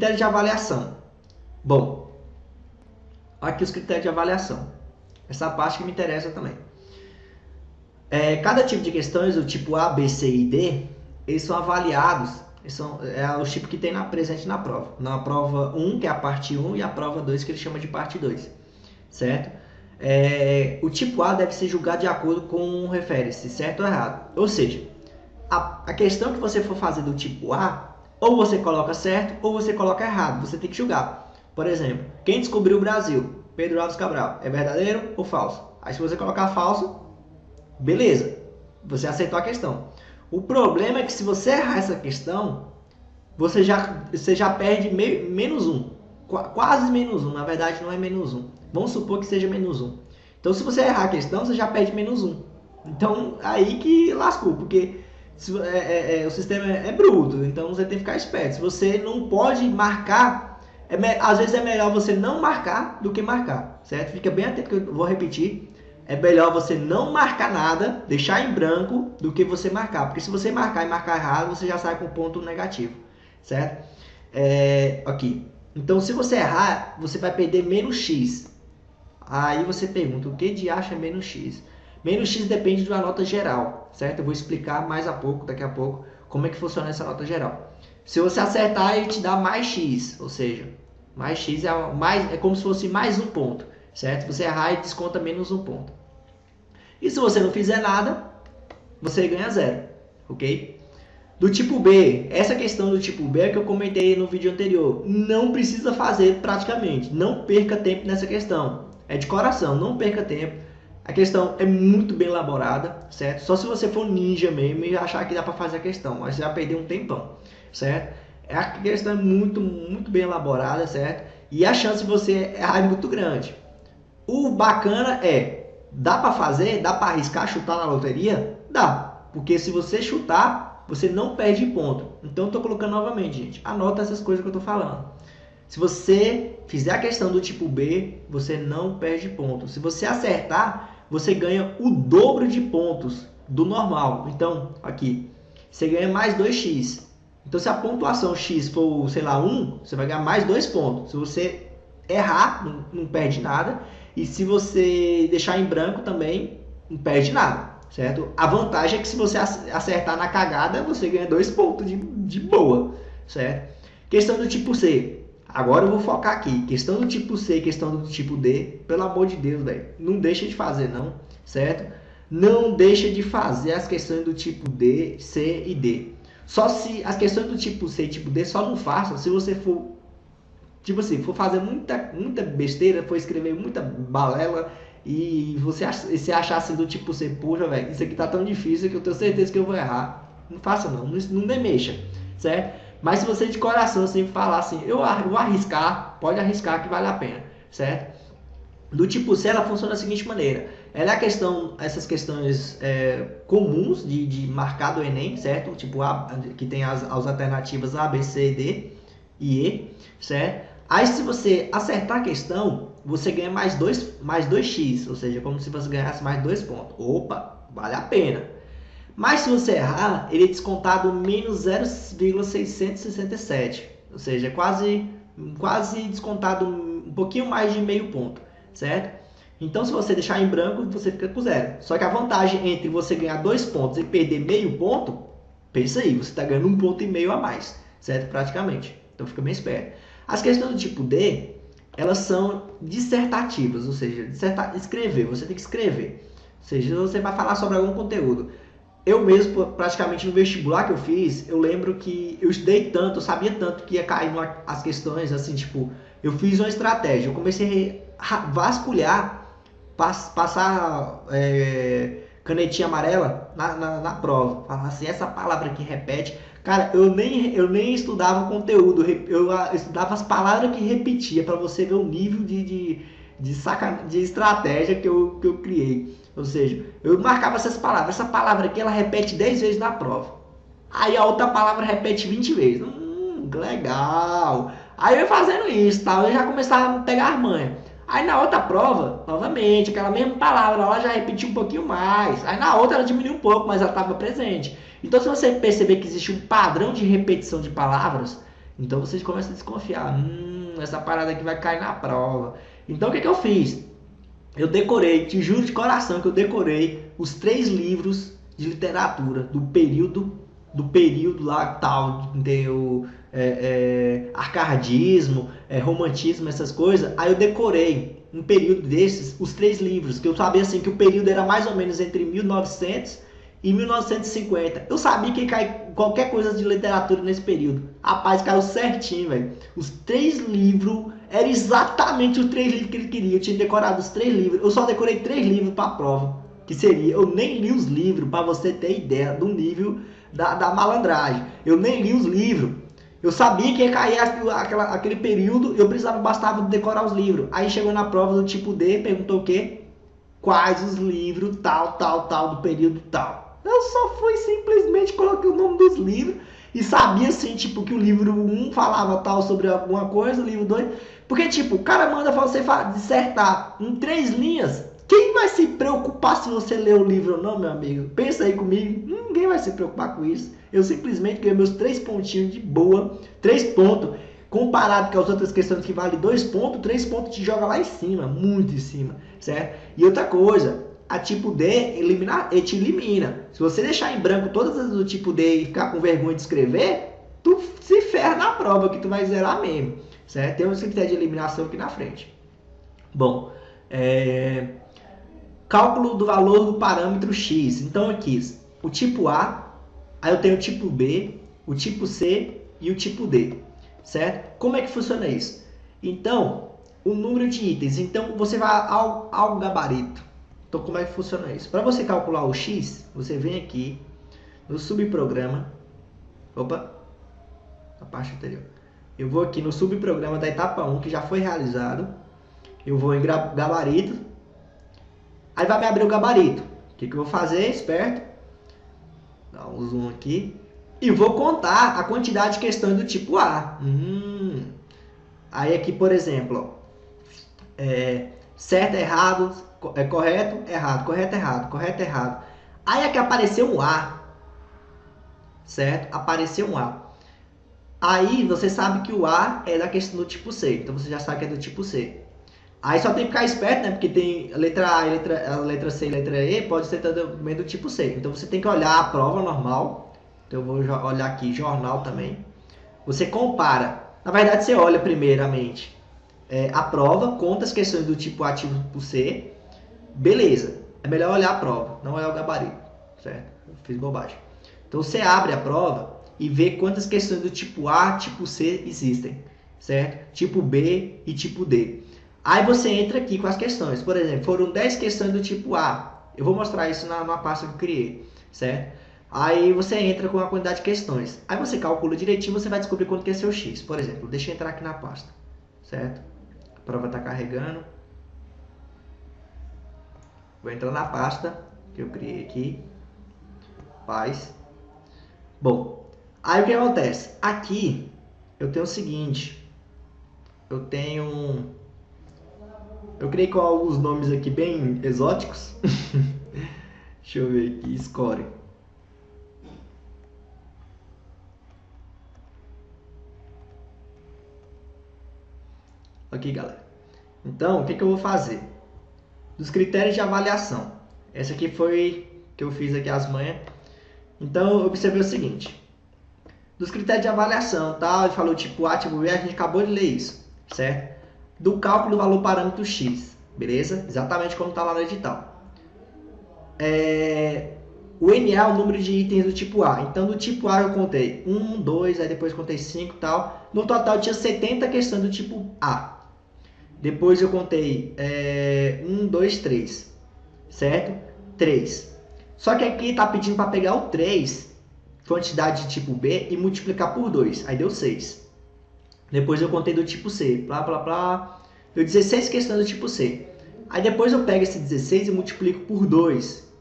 critérios de avaliação. Bom, aqui os critérios de avaliação. Essa parte que me interessa também. Cada tipo de questões, o tipo A, B, C e D, eles são avaliados, os tipos que tem presente na prova. Na prova 1, que é a parte 1, e a prova 2, que ele chama de parte 2, certo? O tipo A deve ser julgado de acordo com o refere-se, certo ou errado. Ou seja, a questão que você for fazer do tipo A, ou você coloca certo, ou você coloca errado. Você tem que julgar. Por exemplo, quem descobriu o Brasil? Pedro Álvares Cabral. É verdadeiro ou falso? Aí se você colocar falso, beleza, você acertou a questão. O problema é que se você errar essa questão, você já perde menos 1. Quase menos 1, na verdade não é menos 1. Vamos supor que seja menos 1. Então se você errar a questão, você já perde menos 1. Então aí que lascou, porque o sistema é bruto, então você tem que ficar esperto. Se você não pode marcar, às vezes é melhor você não marcar do que marcar, certo? Fica bem atento que eu vou repetir. É melhor você não marcar nada, deixar em branco, do que você marcar. Porque se você marcar e marcar errado, você já sai com ponto negativo, certo? Aqui. Então, se você errar, você vai perder menos x. Aí você pergunta, o que de acha menos x? Menos x depende de uma nota geral, certo? Eu vou explicar daqui a pouco, como é que funciona essa nota geral. Se você acertar, ele te dá mais x, ou seja, mais x é como se fosse mais um ponto, certo? Você errar e desconta menos um ponto. E se você não fizer nada, você ganha 0, ok? Do tipo B, essa questão do tipo B é que eu comentei no vídeo anterior. Não precisa fazer praticamente, não perca tempo nessa questão. É de coração, não perca tempo. A questão é muito bem elaborada, certo? Só se você for ninja mesmo e achar que dá para fazer a questão, mas você vai perder um tempão, certo? A questão é muito, muito bem elaborada, certo? E a chance de você errar é muito grande. O bacana dá para fazer? Dá para arriscar chutar na loteria? Dá, porque se você chutar, você não perde ponto. Então, estou colocando novamente, gente. Anota essas coisas que eu estou falando. Se você fizer a questão do tipo B, você não perde ponto. Se você acertar, você ganha o dobro de pontos do normal. Então, aqui, você ganha mais 2x. Então, se a pontuação x for, sei lá, 1, você vai ganhar mais 2 pontos. Se você errar, não perde nada. E se você deixar em branco também, não perde nada, certo? A vantagem é que se você acertar na cagada, você ganha 2 pontos de boa, certo? Questão do tipo C. Agora eu vou focar aqui. Questão do tipo C, questão do tipo D. Pelo amor de Deus, velho. Não deixa de fazer, não, certo? Não deixa de fazer as questões do tipo D, C e D. Só se as questões do tipo C e tipo D só não façam se você for, tipo assim, for fazer muita besteira, for escrever muita balela e você achar assim do tipo C, puxa, velho, isso aqui tá tão difícil que eu tenho certeza que eu vou errar. Não faça não nem mexa, certo? Mas se você de coração assim falar assim, eu vou arriscar, pode arriscar que vale a pena, certo? Do tipo C, ela funciona da seguinte maneira. Ela é essas questões comuns de marcar do Enem, certo? Tipo A, que tem as alternativas A, B, C, D e E, certo? Aí se você acertar a questão, você ganha mais 2x, ou seja, como se você ganhasse mais 2 pontos. Opa, vale a pena. Mas se você errar, ele é descontado menos 0,667, ou seja, quase descontado um pouquinho mais de meio ponto, certo? Então, se você deixar em branco, você fica com 0. Só que a vantagem entre você ganhar 2 pontos e perder meio ponto, pensa aí, você está ganhando 1,5 ponto a mais, certo? Praticamente. Então, fica bem esperto. As questões do tipo D, elas são dissertativas, ou seja, escrever, você tem que escrever. Ou seja, você vai falar sobre algum conteúdo. Eu mesmo, praticamente no vestibular que eu fiz, eu lembro que eu estudei tanto, eu sabia tanto que ia cair as questões, assim, tipo, eu fiz uma estratégia, eu comecei a vasculhar, passar canetinha amarela na prova, falar assim, essa palavra aqui repete. Cara, eu nem estudava o conteúdo, eu estudava as palavras que repetia, para você ver o nível de estratégia que eu criei. Ou seja, eu marcava essas palavras. Essa palavra aqui, ela repete 10 vezes na prova. Aí a outra palavra repete 20 vezes. Legal. Aí eu ia fazendo isso, tal, eu já começava a pegar as manhas. Aí na outra prova, novamente, aquela mesma palavra, ela já repetiu um pouquinho mais. Aí na outra ela diminuiu um pouco, mas ela estava presente. Então se você perceber que existe um padrão de repetição de palavras, Então vocês começam a desconfiar. Essa parada aqui vai cair na prova. Então o que eu fiz? Eu decorei, te juro de coração que eu decorei os 3 livros de literatura do período lá tal, entendeu? Arcadismo, romantismo, essas coisas. Aí eu decorei um período desses, os 3 livros, que eu sabia assim que o período era mais ou menos entre 1900 e 1950. Eu sabia que ia cair qualquer coisa de literatura nesse período. Rapaz, caiu certinho, velho. Os 3 livros eram exatamente os 3 livros que ele queria. Eu tinha decorado os 3 livros. Eu só decorei 3 livros para a prova. Que seria, eu nem li os livros, para você ter ideia do nível da malandragem. Eu nem li os livros. Eu sabia que ia cair aquele período, bastava decorar os livros. Aí chegou na prova do tipo D, perguntou o quê? Quais os livros, tal, do período tal. Eu só fui simplesmente coloquei o nome dos livros e sabia assim, tipo, que o livro 1 falava tal sobre alguma coisa, o livro 2. Porque, tipo, o cara manda você dissertar em 3 linhas. Quem vai se preocupar se você lê o livro ou não, meu amigo? Pensa aí comigo. Ninguém vai se preocupar com isso. Eu simplesmente ganhei meus 3 pontinhos de boa. 3 pontos. Comparado com as outras questões que vale 2 pontos, 3 pontos te joga lá em cima. Muito em cima. Certo? E outra coisa. A tipo D ele te elimina. Se você deixar em branco todas as do tipo D e ficar com vergonha de escrever, tu se ferra na prova que tu vai zerar mesmo. Certo? Tem um critério de eliminação aqui na frente. Bom, cálculo do valor do parâmetro X. Então aqui, o tipo A, aí eu tenho o tipo B, o tipo C e o tipo D. Certo? Como é que funciona isso? Então, o número de itens. Então, você vai ao gabarito. Então, como é que funciona isso? Para você calcular o X, você vem aqui no subprograma. Opa, a parte anterior. Eu vou aqui no subprograma da etapa 1, que já foi realizado. Eu vou em gabarito. Aí vai me abrir o gabarito. O que eu vou fazer? Esperto. Dá um zoom aqui. E vou contar a quantidade de questões do tipo A. Aí aqui, por exemplo, certo, errado, correto, errado, correto, errado, correto, errado. Aí aqui apareceu um A. Certo? Apareceu um A. Aí você sabe que o A é da questão do tipo C. Então você já sabe que é do tipo C. Aí só tem que ficar esperto, né? Porque tem a letra A, a letra C e a letra E, pode ser também do tipo C. Então você tem que olhar a prova normal. Então eu vou olhar aqui jornal também. Você compara. Na verdade você olha primeiramente a prova, conta as questões do tipo A, tipo C. Beleza. É melhor olhar a prova, não olhar o gabarito. Certo? Eu fiz bobagem. Então você abre a prova e vê quantas questões do tipo A, tipo C existem. Certo? Tipo B e tipo D. Aí você entra aqui com as questões. Por exemplo, foram 10 questões do tipo A. Eu vou mostrar isso na pasta que eu criei, certo? Aí você entra com a quantidade de questões. Aí você calcula direitinho, você vai descobrir quanto que é seu X. Por exemplo, deixa eu entrar aqui na pasta, certo? A prova está carregando. Vou entrar na pasta que eu criei aqui. Paz. Bom, aí o que acontece? Aqui eu tenho o seguinte. Eu criei com alguns nomes aqui bem exóticos. Deixa eu ver aqui, score. Aqui, galera. Então, o que eu vou fazer? Dos critérios de avaliação. Essa aqui foi que eu fiz aqui as manhas. Então, eu observei o seguinte. Dos critérios de avaliação, tá? Ele falou tipo A, tipo B, a gente acabou de ler isso, certo? Do cálculo do valor parâmetro X, beleza? Exatamente como está lá no edital. O NA é o número de itens do tipo A. Então, do tipo A eu contei 1, 2, aí depois contei 5 e tal. No total tinha 70 questões do tipo A. Depois eu contei 1, 2, 3, certo? 3. Só que aqui está pedindo para pegar o 3, quantidade de tipo B, e multiplicar por 2. Aí deu 6. Depois eu contei do tipo C, blá, blá, blá. Deu 16 questões do tipo C. Aí depois eu pego esse 16 e multiplico por 2,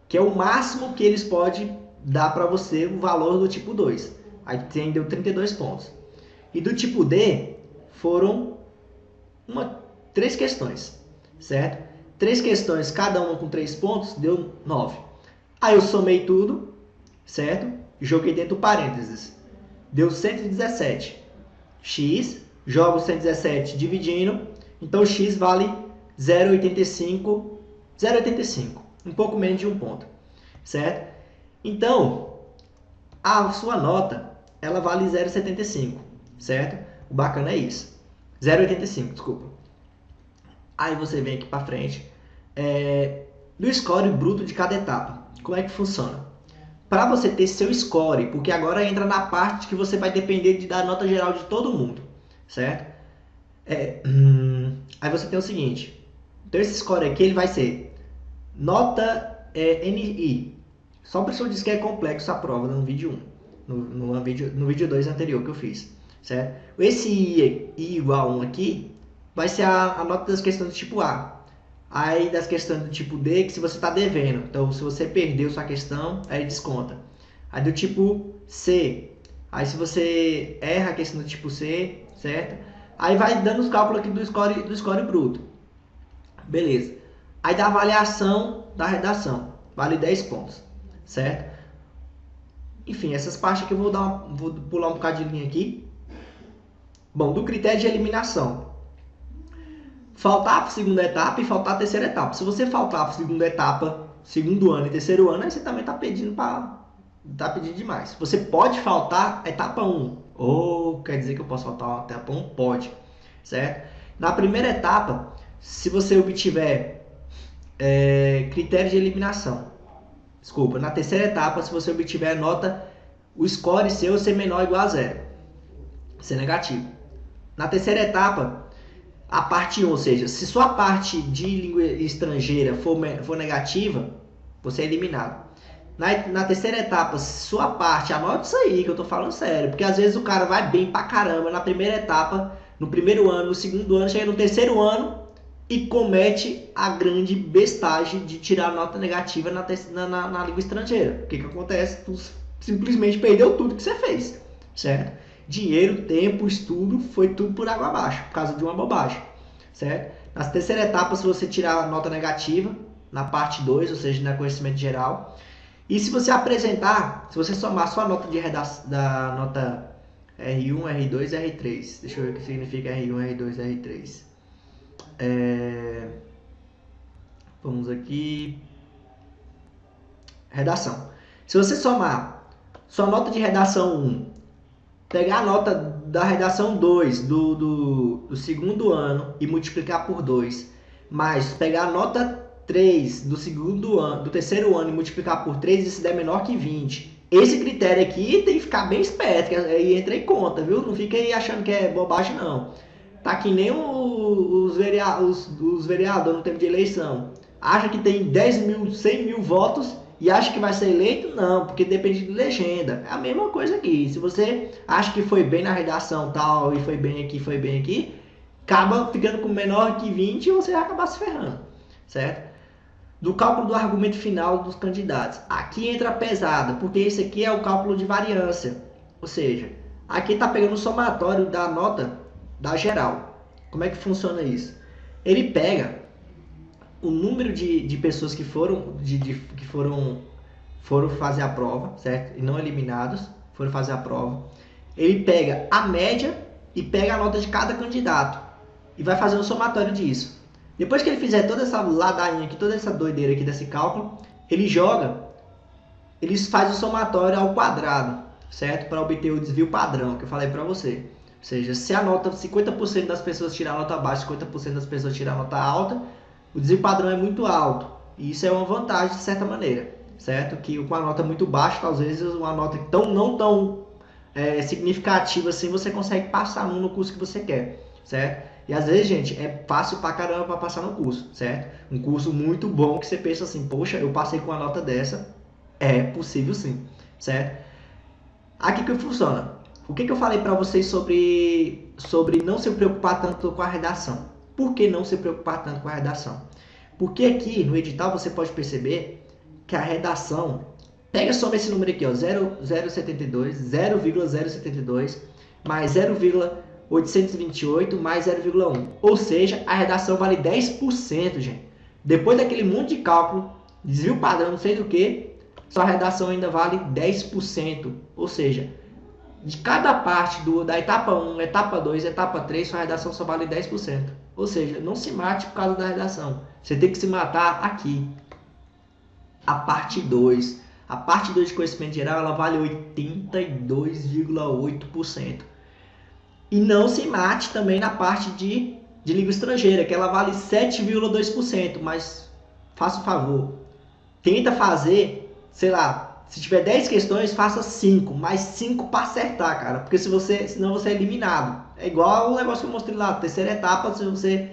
que é o máximo que eles podem dar para você o valor do tipo 2. Aí deu 32 pontos. E do tipo D foram 3 questões, certo? 3 questões, cada uma com 3 pontos, deu 9. Aí eu somei tudo, certo? E joguei dentro do parênteses. Deu 117. x, jogo 117 dividindo, então x vale 0,85, 0,85, um pouco menos de um ponto, certo? Então, a sua nota, ela vale 0,75, certo? O bacana é isso, 0,85, desculpa. Aí você vem aqui para frente, do score bruto de cada etapa. Como é que funciona? Para você ter seu score, porque agora entra na parte que você vai depender da nota geral de todo mundo, certo? Aí você tem o seguinte, então esse score aqui ele vai ser nota NI. Só para eu dizer que é complexo a prova no vídeo 1, no vídeo 2 anterior que eu fiz, certo? Esse I igual a 1 aqui vai ser a nota das questões do tipo A. Aí das questões do tipo D, que se você está devendo, então se você perdeu sua questão, aí desconta. Aí do tipo C, aí se você erra a questão do tipo C, certo? Aí vai dando os cálculos aqui do score bruto. Beleza. Aí da avaliação da redação, vale 10 pontos, certo? Enfim, essas partes aqui eu vou pular um bocadinho aqui. Bom, do critério de eliminação. Faltar a segunda etapa e faltar a terceira etapa. Se você faltar a segunda etapa, segundo ano e terceiro ano, aí você também está pedindo demais. Você pode faltar a etapa 1. Ou quer dizer que eu posso faltar a etapa 1? Pode. Certo? Na primeira etapa, se você obtiver critério de eliminação. Desculpa, na terceira etapa, se você obtiver a nota, o score seu ser menor ou igual a 0. Ser negativo. Na terceira etapa, a parte 1, ou seja, se sua parte de língua estrangeira for negativa, você é eliminado. Na terceira etapa, se sua parte, anote isso aí que eu tô falando sério, porque às vezes o cara vai bem pra caramba na primeira etapa, no primeiro ano, no segundo ano, chega no terceiro ano e comete a grande bestagem de tirar nota negativa na língua estrangeira. O que acontece? Tu simplesmente perdeu tudo que você fez, certo? Dinheiro, tempo, estudo, foi tudo por água abaixo, por causa de uma bobagem, certo? Na terceira etapa, se você tirar a nota negativa, na parte 2, ou seja, na conhecimento geral, e se você apresentar, se você somar sua nota de redação, da nota R1, R2 e R3, deixa eu ver o que significa R1, R2 e R3. Vamos aqui, redação. Se você somar sua nota de redação 1, pegar a nota da redação 2 do segundo ano e multiplicar por 2, mas pegar a nota 3 do terceiro ano e multiplicar por 3, e se der menor que 20. Esse critério aqui tem que ficar bem esperto, que aí entra em conta, viu? Não fica aí achando que é bobagem, não. Tá que nem os vereadores no tempo de eleição. Acha que tem 10 mil, 100 mil votos e acha que vai ser eleito? Não, porque depende de legenda. É a mesma coisa aqui. Se você acha que foi bem na redação tal e foi bem aqui, acaba ficando com menor que 20 e você vai acabar se ferrando, certo? Do cálculo do argumento final dos candidatos. Aqui entra a pesada, porque esse aqui é o cálculo de variância. Ou seja, aqui está pegando o somatório da nota da geral. Como é que funciona isso? Ele pega o número de pessoas que foram fazer a prova, certo? E não eliminados, foram fazer a prova. Ele pega a média e pega a nota de cada candidato e vai fazer um somatório disso. Depois que ele fizer toda essa ladainha aqui, toda essa doideira aqui desse cálculo, ele faz o somatório ao quadrado, certo? Para obter o desvio padrão que eu falei para você. Ou seja, se a nota 50% das pessoas tirar a nota baixa, 50% das pessoas tirar a nota alta, o desvio padrão é muito alto. E isso é uma vantagem de certa maneira, certo? Que com a nota muito baixa, às vezes uma nota não tão significativa assim, você consegue passar no curso que você quer, certo? E às vezes, gente, é fácil pra caramba pra passar no curso, certo? Um curso muito bom que você pensa assim, poxa, eu passei com uma nota dessa, é possível sim, certo? Aqui que funciona. O que eu falei pra vocês sobre não se preocupar tanto com a redação? Por que não se preocupar tanto com a redação? Porque aqui no edital você pode perceber que a redação, pega só esse número aqui, ó, 0,072 mais 0,828 mais 0,1. Ou seja, a redação vale 10%, gente. Depois daquele monte de cálculo, desvio padrão, não sei do que, sua redação ainda vale 10%. Ou seja, de cada parte da etapa 1, etapa 2, etapa 3, sua redação só vale 10%. Ou seja, não se mate por causa da redação. Você tem que se matar aqui. A parte 2. A parte 2 de conhecimento geral, ela vale 82,8%. E não se mate também na parte de língua estrangeira, que ela vale 7,2%. Mas faça o favor, tenta fazer, sei lá, se tiver 10 questões, faça 5, mais 5 para acertar, cara, porque senão você é eliminado. É igual o negócio que eu mostrei lá, terceira etapa, se você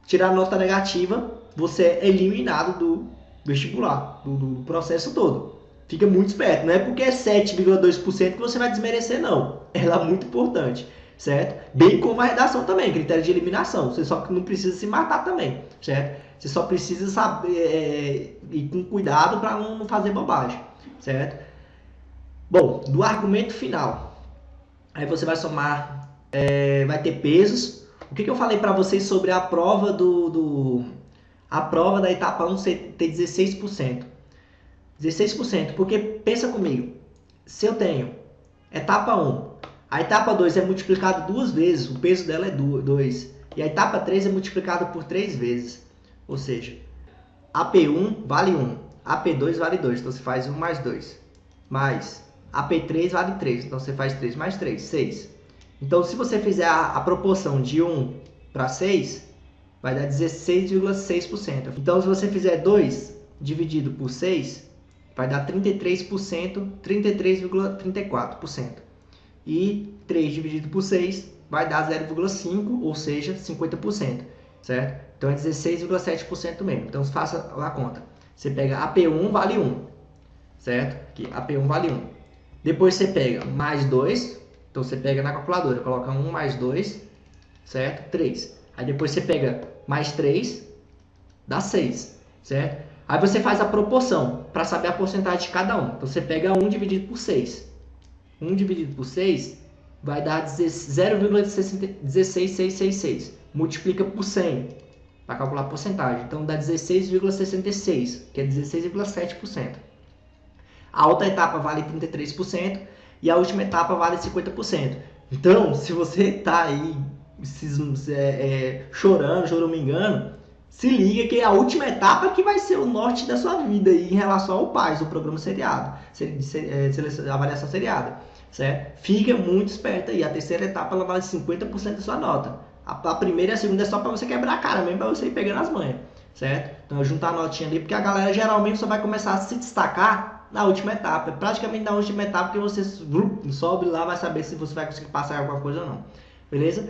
tirar nota negativa, você é eliminado do vestibular, do processo todo. Fica muito esperto, não é porque é 7,2% que você vai desmerecer, não. Ela é muito importante, certo? Bem como a redação também, critério de eliminação. Você só não precisa se matar também, certo? Você só precisa saber ir com cuidado para não fazer bobagem, certo? Bom, do argumento final, aí você vai somar, vai ter pesos. O que eu falei para vocês sobre a prova a prova da etapa 1 ter 16%? 16%, porque pensa comigo, se eu tenho etapa 1, a etapa 2 é multiplicado 2 vezes, o peso dela é 2, e a etapa 3 é multiplicada por 3 vezes, ou seja, AP1 vale 1, AP2 vale 2, então você faz 1 mais 2, mais AP3 vale 3, então você faz 3 mais 3, 6. Então se você fizer a proporção de 1 para 6, vai dar 16,6%. Então se você fizer 2 dividido por 6, vai dar 33%, 33,34%. E 3 dividido por 6 vai dar 0,5, ou seja, 50%, certo? Então é 16,7% mesmo. Então faça a conta. Você pega AP1 vale 1, certo? Aqui, AP1 vale 1. Depois você pega mais 2, então você pega na calculadora, coloca 1 mais 2, certo? 3. Aí depois você pega mais 3, dá 6, certo? Aí você faz a proporção para saber a porcentagem de cada um. Então você pega 1 dividido por 6. 1 dividido por 6 vai dar 0,16666. Multiplica por 100 para calcular a porcentagem. Então dá 16,66, que é 16,7%. A outra etapa vale 33% e a última etapa vale 50%. Então, se você está aí chorando, choramingando, se liga que é a última etapa que vai ser o norte da sua vida em relação ao PAS, o programa seriado, avaliação seriada, certo? Fica muito esperto aí, a terceira etapa ela vale 50% da sua nota. A primeira e a segunda é só para você quebrar a cara mesmo, para você ir pegando as manhas, certo? Então juntar a notinha ali, porque a galera geralmente só vai começar a se destacar na última etapa, praticamente na última etapa que você sobe lá, vai saber se você vai conseguir passar alguma coisa ou não, beleza?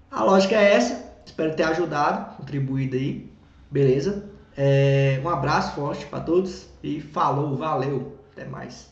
A lógica é essa. Espero ter ajudado, contribuído aí, beleza? Um abraço forte para todos e falou, valeu, até mais.